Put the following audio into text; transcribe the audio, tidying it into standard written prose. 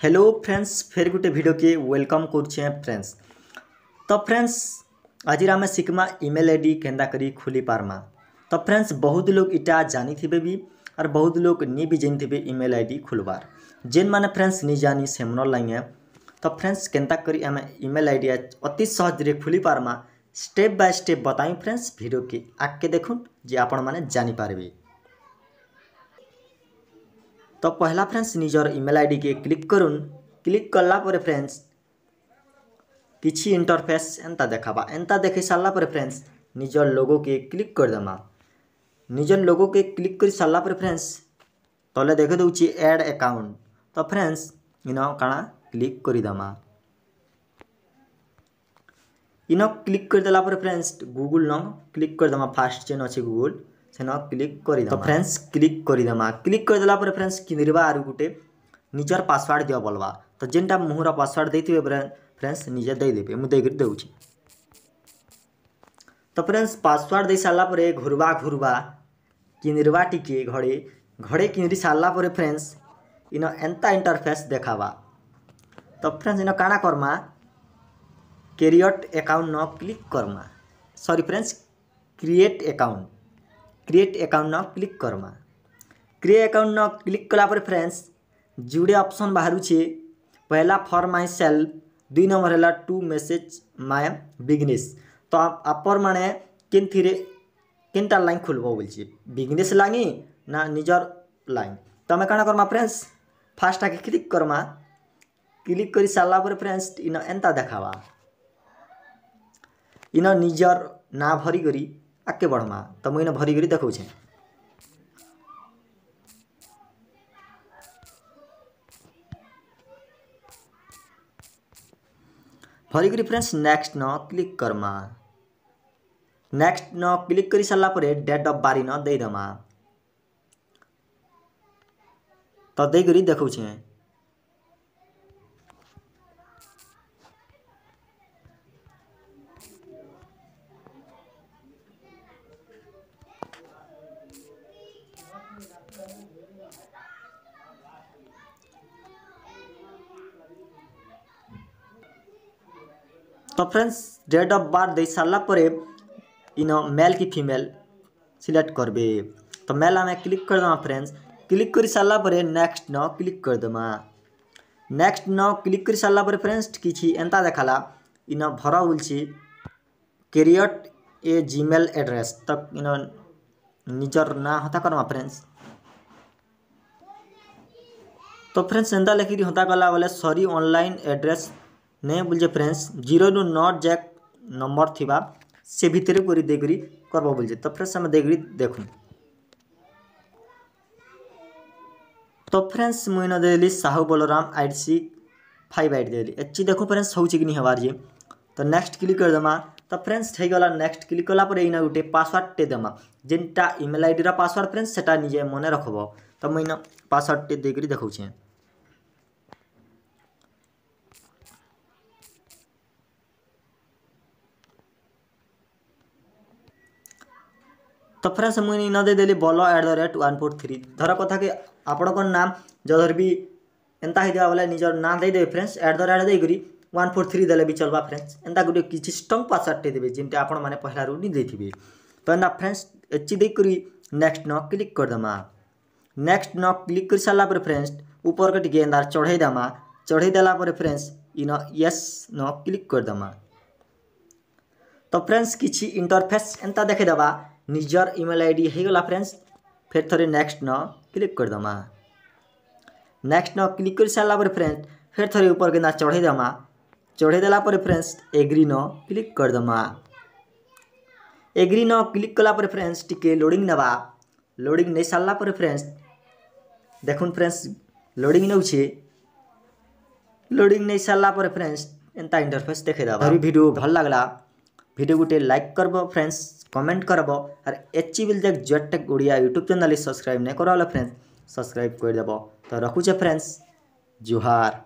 Hello friends, फिर गोटे video के वेलकम करुचे फ्रेंड्स। तो फ्रेंड्स आज आम शिखमा ईमेल आईडी केन्दा करी खोली पारमा। तो फ्रेंड्स बहुत लोग इटा जानी थे भी और बहुत लोग नहीं भी जानी थे ईमेल आईडी खोलबार। जेन माने फ्रेंड्स नहीं जानी से मन लाइए। तो फ्रेंड्स केन्ता करी आम ईमेल आईडी अति सहज रे खोली पारमा स्टेप बाय स्टेप बताई फ्रेंड्स। वीडियो के आगे देखुन जे आपण माने जानी पारबे। तो पहला फ्रेंड्स निजर ईमेल आईडी के क्लिक करुन। क्लिक कला पर फ्रेंड्स किछि इंटरफेस एंता देखाबा। एंता देखि सारला पर फ्रेंड्स निजर लोगो के क्लिक कर दमा। निजर लोगो के क्लिक कर सारला पर फ्रेंड्स तले देखे दउछि ऐड अकाउंट। तो फ्रेंड्स इनो काना क्लिक करि दमा। इनो क्लिक कर देला पर फ्रेंड्स गूगल न क्लिक कर दमा। फास्ट चेन अछि गूगल सेना क्लिक कर दमा। तो फ्रेंड्स क्लिक कर दमा। क्लिक कर देला पर फ्रेंड्स किनरिबा आरु गुटे निजर पासवर्ड दिया बोलबा। तो जेनटा मुहरा पासवर्ड देथिबे फ्रेंड्स निजे दे देबे। मु देगिर देउछि। तो फ्रेंड्स पासवर्ड दे सारला पर घुरबा किनरिबा टिके घड़े किनरि सारला पर फ्रेंड्स इनो एंता इंटरफेस देखाबा। तो फ्रेंड्स इनो काना करमा क्रिएट अकाउंट न click Karma. Sorry friends create account न क्लिक करमा। क्रिएट अकाउंट न क्लिक कला पर फ्रेंड्स जुड़े ऑप्शन बाहर छे। पहला फॉर माई सेल्फ, 2 नंबर है टू मैसेज माय बिजनेस। तो आपर माने किनटा लाइन खोलबो बोलछि बिजनेस लागी ना निजर लाइन। तो हमें काना करमा फ्रेंड्स फास्ट आके क्लिक करमा। क्लिक करी सारला पर फ्रेंड्स इनो एंता देखावा। इनो निजर ना भरी करी आके बढ़मा। तो मुझे भरी करी देखौ छे। भरी करी फ्रेंड्स नेक्स्ट न क्लिक करमा। नेक्स्ट न क्लिक करी सारला पर डेट ऑफ बारी न दे दमा। तो दे करी देखौ छे। तो फ्रेंड्स डेट ऑफ बर्थ दे सारला पर इनो मेल की फीमेल सिलेक्ट करबे। तो मेल में क्लिक कर दमा फ्रेंड्स। क्लिक कर सारला पर नेक्स्ट न क्लिक कर दमा। नेक्स्ट न क्लिक कर सारला पर फ्रेंड्स किछि एंता देखाला इनो भरा बोलछि क्रिएट ए जीमेल एड्रेस। तक इनो निजर ना होता करमा फ्रेंड्स। तो फ्रेंड्स एंता लिखि होता कला बोले सॉरी ऑनलाइन एड्रेस नहीं बोलजे फ्रेंड्स 0 नॉट जैक नंबर थिबा से भितर पूरी देगरी करबो बोलजे। तो फ्रेंड्स हम देगरी देखु। तो फ्रेंड्स मुई न देली साहू बलराम 8658 देली एची देखो फ्रेंड्स होछि कि नहीं हवार जे। तो नेक्स्ट क्लिक कर दमा। तो फ्रेंड्स થઈ गला। नेक्स्ट क्लिक कला पर इना गुटे पासवर्ड टे दमा। जेनटा ईमेल आईडी रा पासवर्ड फ्रेंड्स सेटा निजे मने रखबो। तो मुई न पासवर्ड टे देगरी देखौ छे। तो फ्रेंड्स मुझे न दे देली बोलो @143। धर कथा कि आपण नाम जधर भी एंता ही दिया बोले निजर ना दे दे फ्रेंड्स @ 143 देले भी चलबा फ्रेंड्स। एंता गुटे किछि स्ट्रांग पासवर्ड टे देबे जिनते आपण माने पहला रू नि देथिबे। तो एंता फ्रेंड्स एची दे करी नेक्स्ट न क्लिक कर दमा। नेक्स्ट न क्लिक कर साला पर फ्रेंड्स ऊपर के टिके अंदर चढ़ाई दमा। चढ़ाई देला पर फ्रेंड्स इनो यस न क्लिक कर दमा। तो फ्रेंड्स किछि इंटरफेस एंता देखे दबा निजर ईमेल आईडी है गला फ्रेंड्स। फिर थोड़े नेक्स्ट न क्लिक कर दमा। नेक्स्ट न क्लिक कर सारला पर फ्रेंड्स फिर थोड़े ऊपर के ना चढ़े दमा। चढ़े देला पर फ्रेंड्स एग्री न क्लिक कर दमा। एग्री न क्लिक कला पर फ्रेंड्स टिके लोडिंग नबा। लोडिंग नहीं सारला पर फ्रेंड्स देखुन फ्रेंड्स लोडिंग नउ छे। लोडिंग नहीं सारला पर फ्रेंड्स एंता इंटरफेस देखे दबा। अभी वीडियो भल लागला वीडियो गुटे लाइक करबो फ्रेंड्स, कमेंट करबो और एची विल देख जेटेक ओडिया यूट्यूब चैनल सब्सक्राइब नहीं करवाला फ्रेंड्स सब्सक्राइब कर देबो। तो रखुचे फ्रेंड्स जुहार।